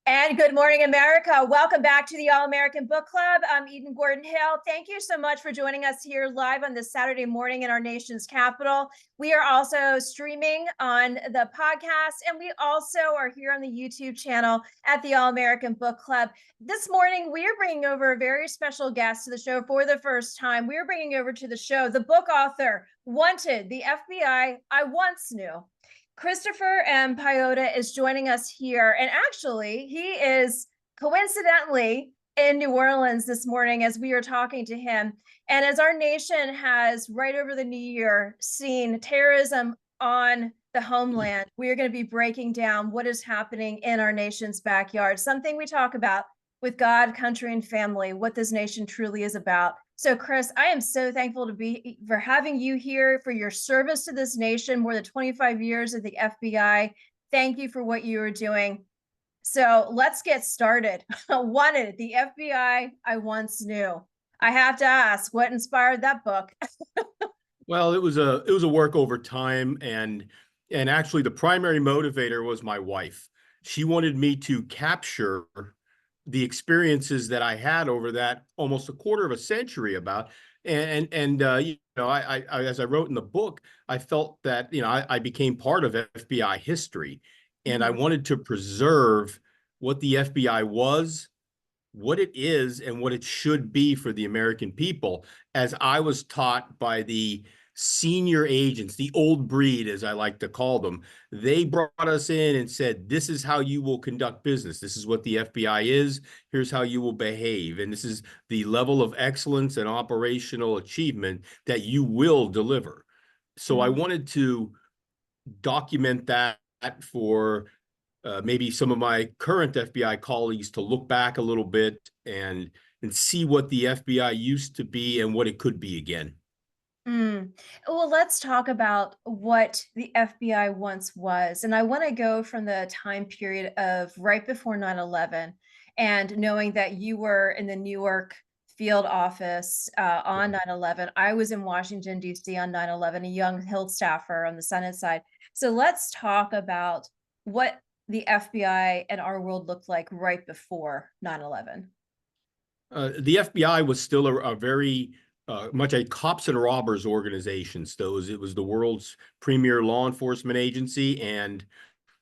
And good morning, America. Welcome back to the All American Book Club. I'm Eden Gordon Hill. Thank you so much for joining us here live on this Saturday morning in our nation's capital. We are also streaming on the podcast, and we also are here on the YouTube channel at the All American Book Club. This morning, we are bringing over a very special guest to the show for the first time. We are bringing over to the show the book author, Wanted, the FBI I Once Knew. Christopher M. Piehota is joining us here. And actually, he is coincidentally in New Orleans this morning as we are talking to him. And as our nation has, right over the new year, seen terrorism on the homeland, we are going to be breaking down what is happening in our nation's backyard, something we talk about with God, country, and family, what this nation truly is about. So, Chris, I am so thankful for having you here, for your service to this nation, more than 25 years at the FBI. Thank you for what you are doing. So let's get started. Wanted, the FBI I Once Knew. I have to ask, what inspired that book? Well, it was a work over time, and actually the primary motivator was my wife. She wanted me to capture the experiences that I had over that almost a quarter of a century about. As I wrote in the book, I felt that I became part of FBI history, and I wanted to preserve what the FBI was, what it is, and what it should be for the American people, as I was taught by the senior agents, the old breed, as I like to call them. They brought us in and said, this is how you will conduct business. This is what the FBI is. Here's how you will behave. And this is the level of excellence and operational achievement that you will deliver. So I wanted to document that for maybe some of my current FBI colleagues to look back a little bit and see what the FBI used to be and what it could be again. Well, let's talk about what the FBI once was. And I want to go from the time period of right before 9/11, and knowing that you were in the New York field office on 9/11. I was in Washington, D.C. on 9/11, a young Hill staffer on the Senate side. So let's talk about what the FBI and our world looked like right before 9/11. The FBI was still a very much a cops and robbers organization. So it was the world's premier law enforcement agency, and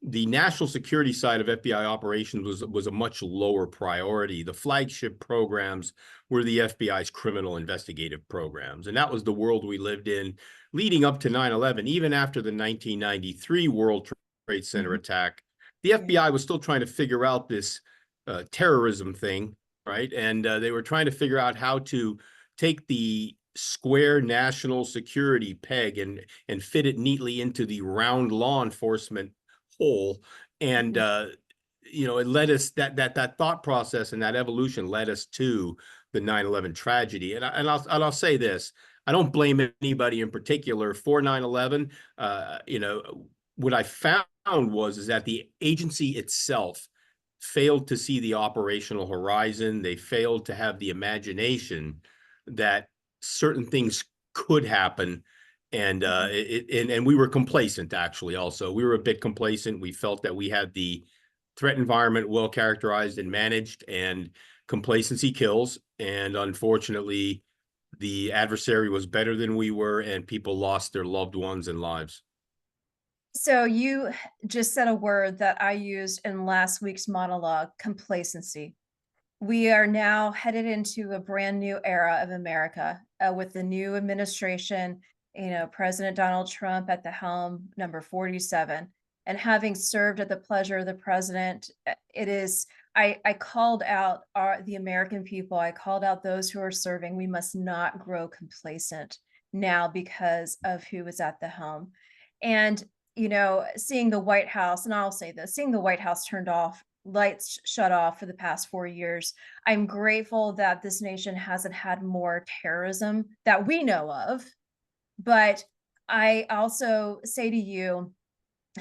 the national security side of FBI operations was a much lower priority. The flagship programs were the FBI's criminal investigative programs, and that was the world we lived in leading up to 9/11. Even after the 1993 World Trade Center attack, the FBI was still trying to figure out this terrorism thing, right? And they were trying to figure out how to take the square national security peg and fit it neatly into the round law enforcement hole. And it led us, that thought process and that evolution led us to the 9/11 tragedy. And I'll say this: I don't blame anybody in particular for 9/11. What I found is that the agency itself failed to see the operational horizon. They failed to have the imagination that certain things could happen. And and we were complacent. Actually, also we were a bit complacent. We felt that we had the threat environment well characterized and managed, and complacency kills. And unfortunately, the adversary was better than we were, and people lost their loved ones and lives. So you just said a word that I used in last week's monologue: complacency. We are now headed into a brand new era of America with the new administration, President Donald Trump at the helm, number 47. And having served at the pleasure of the president, I called out the American people. I called out those who are serving. We must not grow complacent now because of who is at the helm. And, seeing the White House, and I'll say this, seeing the White House turned off, lights shut off for the past 4 years. I'm grateful that this nation hasn't had more terrorism that we know of. But I also say to you,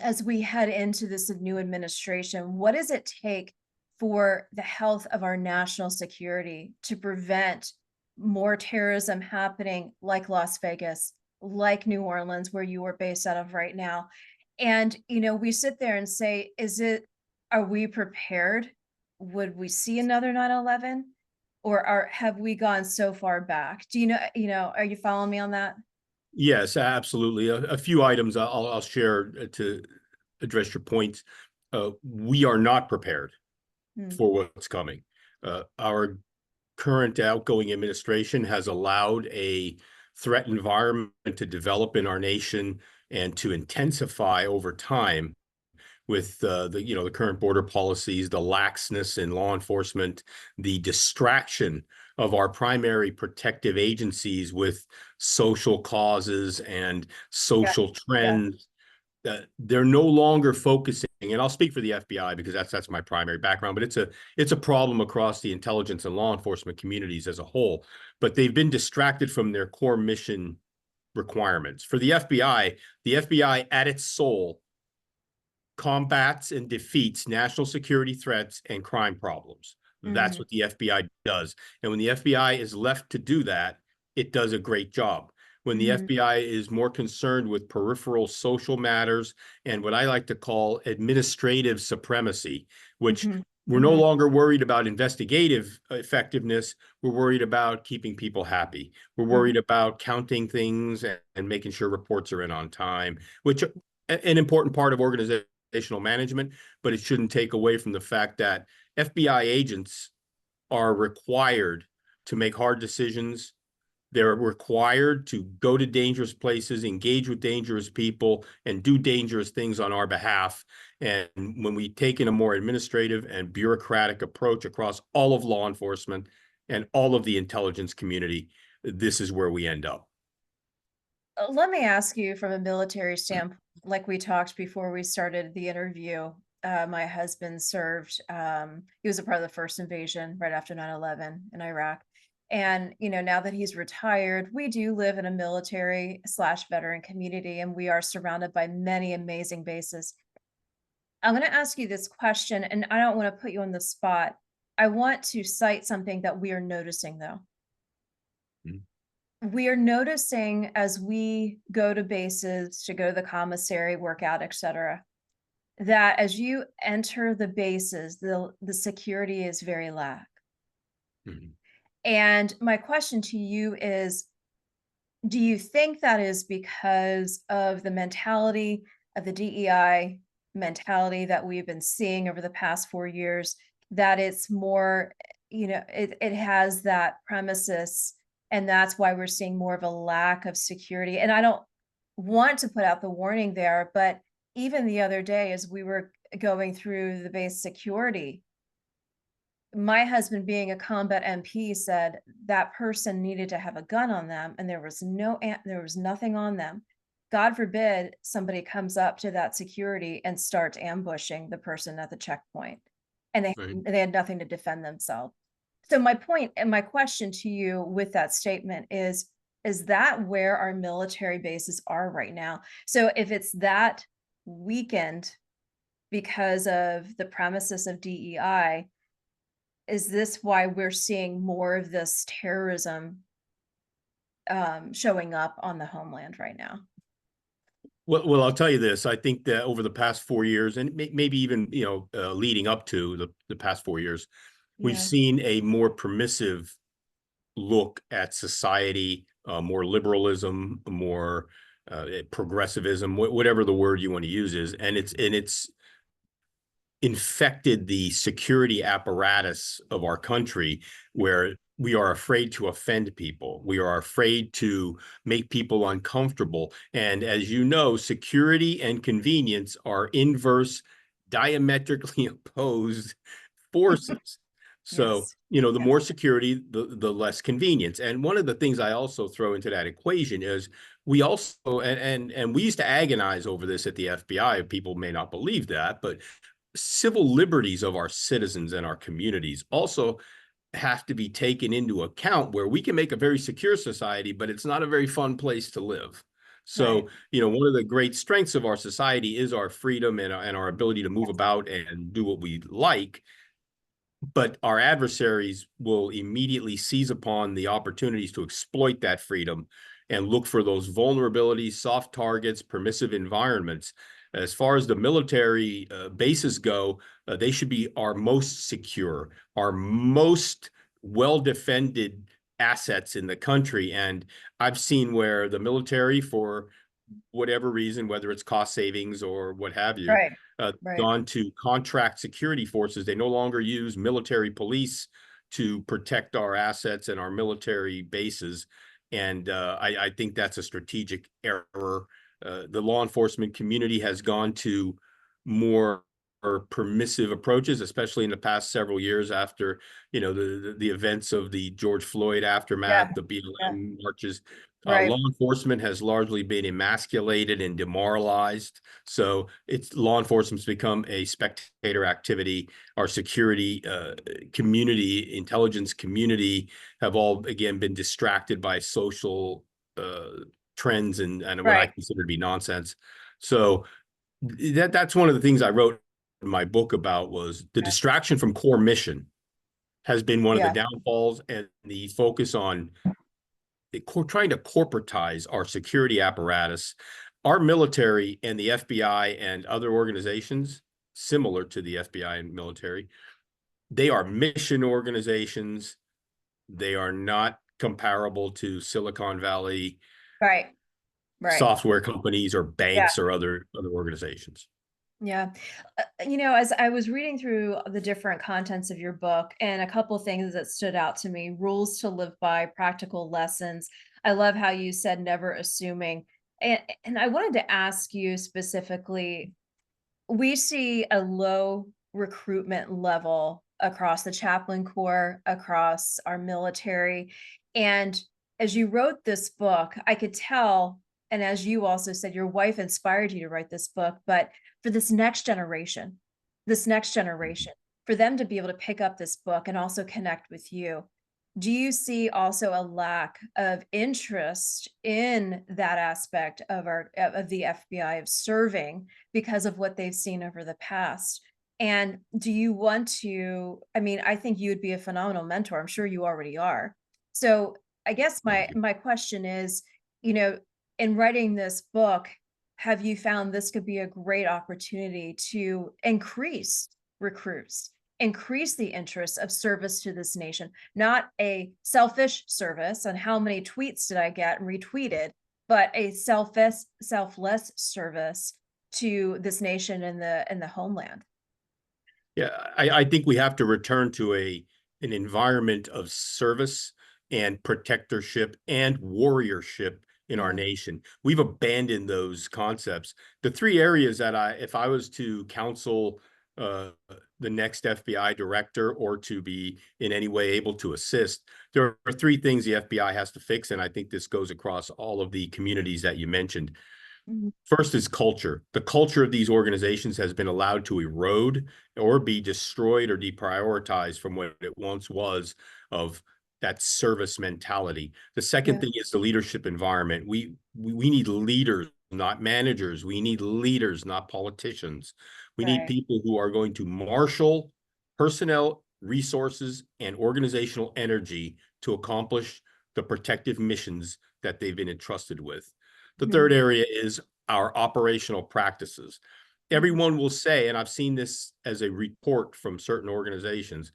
as we head into this new administration, what does it take for the health of our national security to prevent more terrorism happening, like Las Vegas, like New Orleans, where you are based out of right now? And, we sit there and say, are we prepared would we see another 9/11, or have we gone so far back? Do you know, are you following me on that? Yes, absolutely. A few items I'll share to address your points. We are not prepared Hmm. for what's coming. Our current outgoing administration has allowed a threat environment to develop in our nation and to intensify over time with the current border policies, the laxness in law enforcement, the distraction of our primary protective agencies with social causes and Yeah, social yeah. trends. They're no longer focusing, and I'll speak for the FBI because that's my primary background, but it's a problem across the intelligence and law enforcement communities as a whole. But they've been distracted from their core mission requirements. For the FBI at its soul combats and defeats national security threats and crime problems. That's Hmm. what the FBI does. And when the FBI is left to do that, it does a great job. When the Hmm. FBI is more concerned with peripheral social matters and what I like to call administrative supremacy, which Hmm. we're no Hmm. longer worried about investigative effectiveness. We're worried about keeping people happy. We're Hmm. worried about counting things and making sure reports are in on time, which an important part of organizational management, but it shouldn't take away from the fact that FBI agents are required to make hard decisions. They're required to go to dangerous places, engage with dangerous people, and do dangerous things on our behalf. And when we take in a more administrative and bureaucratic approach across all of law enforcement and all of the intelligence community, this is where we end up. Let me ask you from a military standpoint, like we talked before we started the interview. My husband served, he was a part of the first invasion right after 9/11 in Iraq. And, now that he's retired, we do live in a military slash veteran community, and we are surrounded by many amazing bases. I'm going to ask you this question, and I don't want to put you on the spot. I want to cite something that we are noticing, though. We are noticing as we go to bases, to go to the commissary, work out, etc., that as you enter the bases, the security is very lax. Mhm. And my question to you is, do you think that is because of the mentality of the DEI mentality that we've been seeing over the past 4 years, that it's more, it has that premises, and that's why we're seeing more of a lack of security? And I don't want to put out the warning there, but even the other day, as we were going through the base security, my husband, being a combat MP, said that person needed to have a gun on them, and there was nothing on them. God forbid somebody comes up to that security and starts ambushing the person at the checkpoint, and Right. they had nothing to defend themselves. So my point and my question to you with that statement is that where our military bases are right now? So if it's that weakened because of the premises of DEI, is this why we're seeing more of this terrorism showing up on the homeland right now? Well, I'll tell you this. I think that over the past 4 years, and maybe even leading up to the past 4 years, we've Yeah. seen a more permissive look at society, more liberalism, more progressivism, whatever the word you want to use is, and it's infected the security apparatus of our country, where we are afraid to offend people. We are afraid to make people uncomfortable. And as you know, security and convenience are inverse, diametrically opposed forces. So, Yes. the Yes. more security, the less convenience. And one of the things I also throw into that equation is we also, and we used to agonize over this at the FBI. People may not believe that, but civil liberties of our citizens and our communities also have to be taken into account, where we can make a very secure society, but it's not a very fun place to live. Right. So, one of the great strengths of our society is our freedom and our ability to move about and do what we like. But our adversaries will immediately seize upon the opportunities to exploit that freedom and look for those vulnerabilities, soft targets, permissive environments. As far as the military bases go, they should be our most secure, our most well-defended assets in the country. And I've seen where the military, for whatever reason, whether it's cost savings or what have you, Right. Right. gone to contract security forces. They no longer use military police to protect our assets and our military bases. And I think that's a strategic error. The law enforcement community has gone to more permissive approaches, especially in the past several years after, the events of the George Floyd Yeah. aftermath, the Yeah. BLM marches. Right. Law enforcement has largely been emasculated and demoralized. So law enforcement's become a spectator activity. Our security community, intelligence community have all, again, been distracted by social trends and what I Right. consider to be nonsense. So that's one of the things I wrote in my book about, was the Yeah. distraction from core mission has been one of the Yeah. downfalls, and the focus on trying to corporatize our security apparatus. Our military and the FBI and other organizations similar to the FBI and military, they are mission organizations. They are not comparable to Silicon Valley Right. Right. software companies or Yeah. banks or other organizations. Yeah. As I was reading through the different contents of your book, and a couple things that stood out to me: rules to live by, practical lessons. I love how you said never assuming. And I wanted to ask you specifically, we see a low recruitment level across the chaplain corps, across our military. And as you wrote this book, I could tell, and as you also said, your wife inspired you to write this book, but for this next generation, for them to be able to pick up this book and also connect with you, do you see also a lack of interest in that aspect of the FBI, of serving, because of what they've seen over the past? And do you want to, I mean, I think you would be a phenomenal mentor. I'm sure you already are. So I guess Thank you. my question is, you know, in writing this book, have you found this could be a great opportunity to increase recruits, increase the interest of service to this nation, not a selfish service on how many tweets did I get and retweeted, but a selfless service to this nation and the homeland? Yeah, I think we have to return to an environment of service and protectorship and warriorship in our Yeah. nation. We've abandoned those concepts. The three areas that if I was to counsel the next FBI director, or to be in any way able to assist, there are three things the FBI has to fix, and I think this goes across all of the communities that you mentioned. Mhm. First is culture. The culture of these organizations has been allowed to erode or be destroyed or deprioritized from what it once was, of that service mentality. The second Yeah. thing is the leadership environment. We need leaders, not managers. We need leaders, not politicians. We need Right. people who are going to marshal personnel, resources, and organizational energy to accomplish the protective missions that they've been entrusted with. The Mhm. third area is our operational practices. Mhm. Everyone will say, and I've seen this as a report from certain organizations,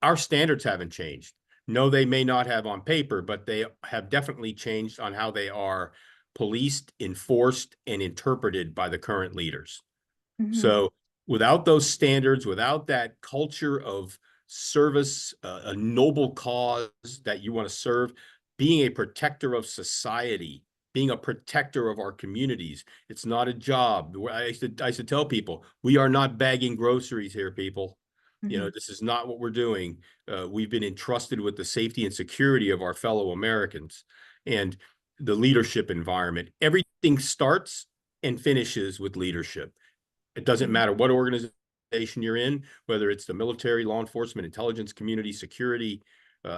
our standards haven't changed. No, they may not have on paper, but they have definitely changed on how they are policed, enforced, and interpreted by the current leaders. Mhm. So without those standards, without that culture of service, a noble cause that you want to serve, being a protector of society, being a protector of our communities, it's not a job. I used to tell people, we are not bagging groceries here, people. Mhm. This is not what we're doing. We've been entrusted with the safety and security of our fellow Americans. And the leadership environment, everything starts and finishes with leadership. It doesn't Mhm. matter what organization you're in, whether it's the military, law enforcement, intelligence community, security,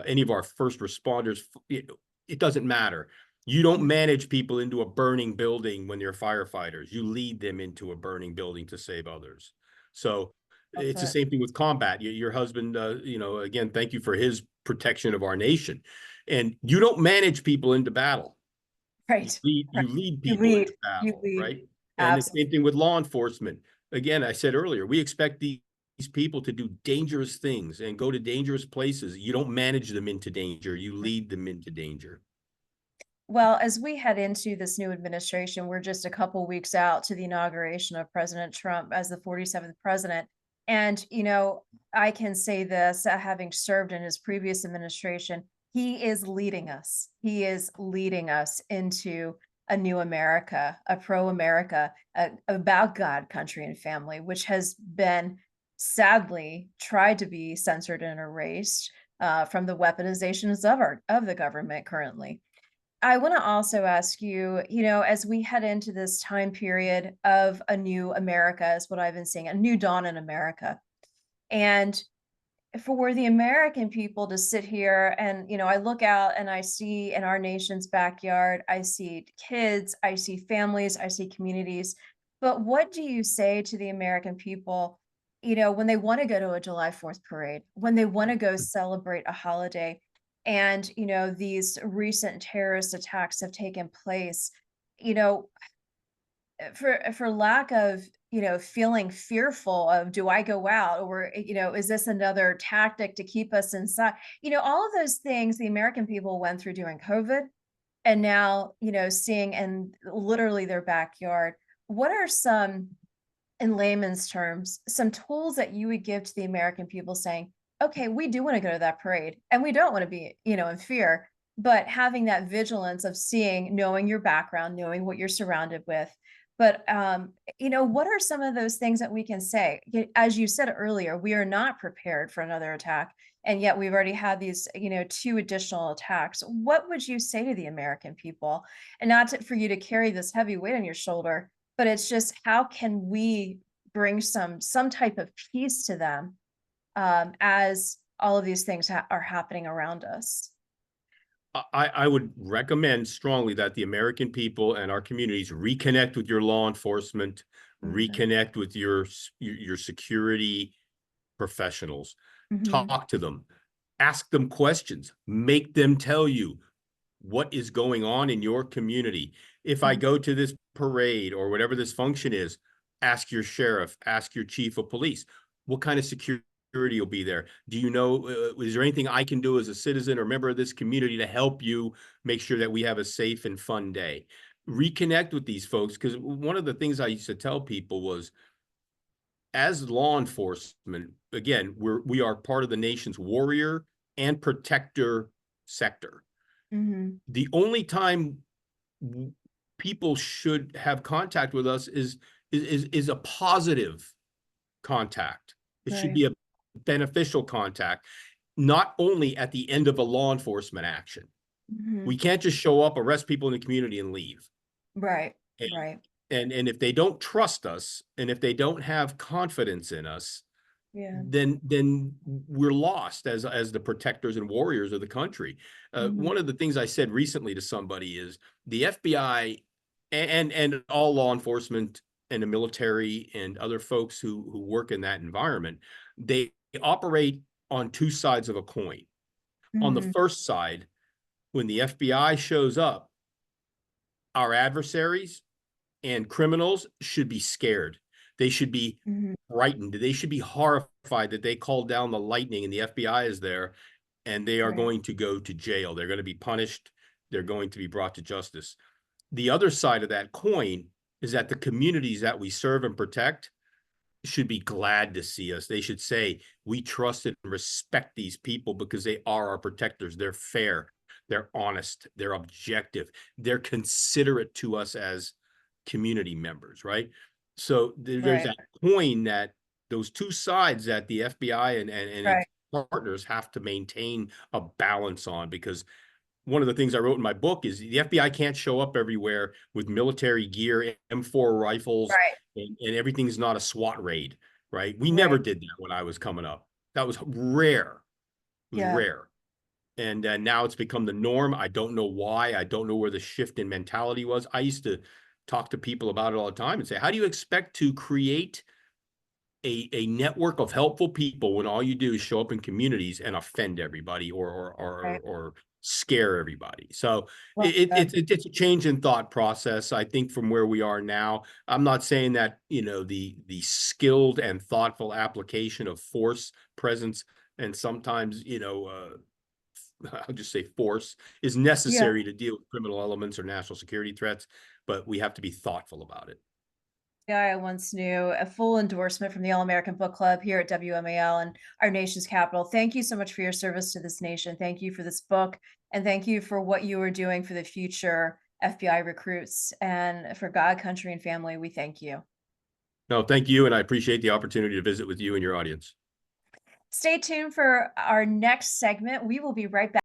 any of our first responders, it doesn't matter. You don't manage people into a burning building when they're firefighters. You lead them into a burning building to save others. So That's it's the it. same thing with combat. Your husband, again, thank you for his protection of our nation. And you don't manage people into battle. Right. You lead You people into lead. You battle, lead. right? And the Absolutely. same thing with law enforcement. Again, I said earlier, we expect these people to do dangerous things and go to dangerous places. You don't manage them into danger, you lead them into danger. Well, as we head into this new administration, we're just a couple weeks out to the inauguration of President Trump as the 47th president. And, I can say this, having served in his previous administration, he is leading us. He is leading us into a new America, a pro America, about God, country, and family, which has been sadly tried to be censored and erased from the weaponizations of the government currently. I want to also ask you, as we head into this time period of a new America, is what I've been seeing, a new dawn in America. And for the American people to sit here and, I look out and I see in our nation's backyard, I see kids, I see families, I see communities. But what do you say to the American people, when they want to go to a July 4th parade, when they want to go celebrate a holiday, and, these recent terrorist attacks have taken place, you know, for lack of feeling fearful of, do I go out, or is this another tactic to keep us inside, all of those things the American people went through during COVID, and now seeing in literally their backyard. What are some, in layman's terms, some tools that you would give to the American people saying, okay, we do want to go to that parade and we don't want to be, in fear, but having that vigilance of seeing, knowing your background, knowing what you're surrounded with. But, what are some of those things that we can say? As you said earlier, we are not prepared for another attack. And yet we've already had these, two additional attacks. What would you say to the American people? And not for you to carry this heavy weight on your shoulder, but it's just, how can we bring some type of peace to them, as all of these things are happening around us? I would recommend strongly that the American people and our communities reconnect with your law enforcement, Mhm. reconnect with your security professionals, Mhm. talk to them, ask them questions, make them tell you what is going on in your community. If I Mhm. go to this parade or whatever this function is, ask your sheriff, ask your chief of police, what kind of security will be there? Do you know, is there anything I can do as a citizen or member of this community to help you make sure that we have a safe and fun day? Reconnect with these folks, because one of the things I used to tell people was, as law enforcement, again, we are part of the nation's warrior and protector sector. Mhm. The only time people should have contact with us is a positive contact. It should Right. be a beneficial contact, not only at the end of a law enforcement action. We Mhm. can't just show up, arrest people in the community, and leave. Right. And Right. and if they don't trust us, and if they don't have confidence in us, Yeah. then we're lost as the protectors and warriors of the country. Mhm. One of the things I said recently to somebody is the FBI and all law enforcement and the military and other folks who work in that environment, they operate on two sides of a coin. On the Mhm. first side, when the FBI shows up, our adversaries and criminals should be scared. They should be Mhm. frightened. They should be horrified that they called down the lightning and the FBI is there, and they are Right. going to go to jail. They're going to be punished. They're going to be brought to justice. The other side of that coin is that the communities that we serve and protect should be glad to see us. They should say, we trust and respect these people because they are our protectors. They're fair, they're honest, they're objective, they're considerate to us as community members, right? So there's Right. that coin, that those two sides that the FBI and its Right. partners have to maintain a balance on, because one of the things I wrote in my book is the FBI can't show up everywhere with military gear, M4 rifles, Right. and everything's not a SWAT raid, right? We never Right. did that when I was coming up. That was rare. It was Yeah. rare. And now it's become the norm. I don't know why. I don't know where the shift in mentality was. I used to talk to people about it all the time and say, how do you expect to create a network of helpful people when all you do is show up in communities and offend everybody, or Right. scare everybody. So Well, it's a change in thought process. I think from where we are now, I'm not saying that, the skilled and thoughtful application of force, presence, and sometimes, I'll just say force is yeah. necessary to deal with criminal elements or national security threats, but we have to be thoughtful about it. Yeah, I once knew a full endorsement from the All American Book Club here at WMAL and our nation's capital. Thank you so much for your service to this nation. Thank you for this book, and thank you for what you are doing for the future FBI recruits and for God, country, and family. We thank you. No, thank you, and I appreciate the opportunity to visit with you and your audience. Stay tuned for our next segment. We will be right back.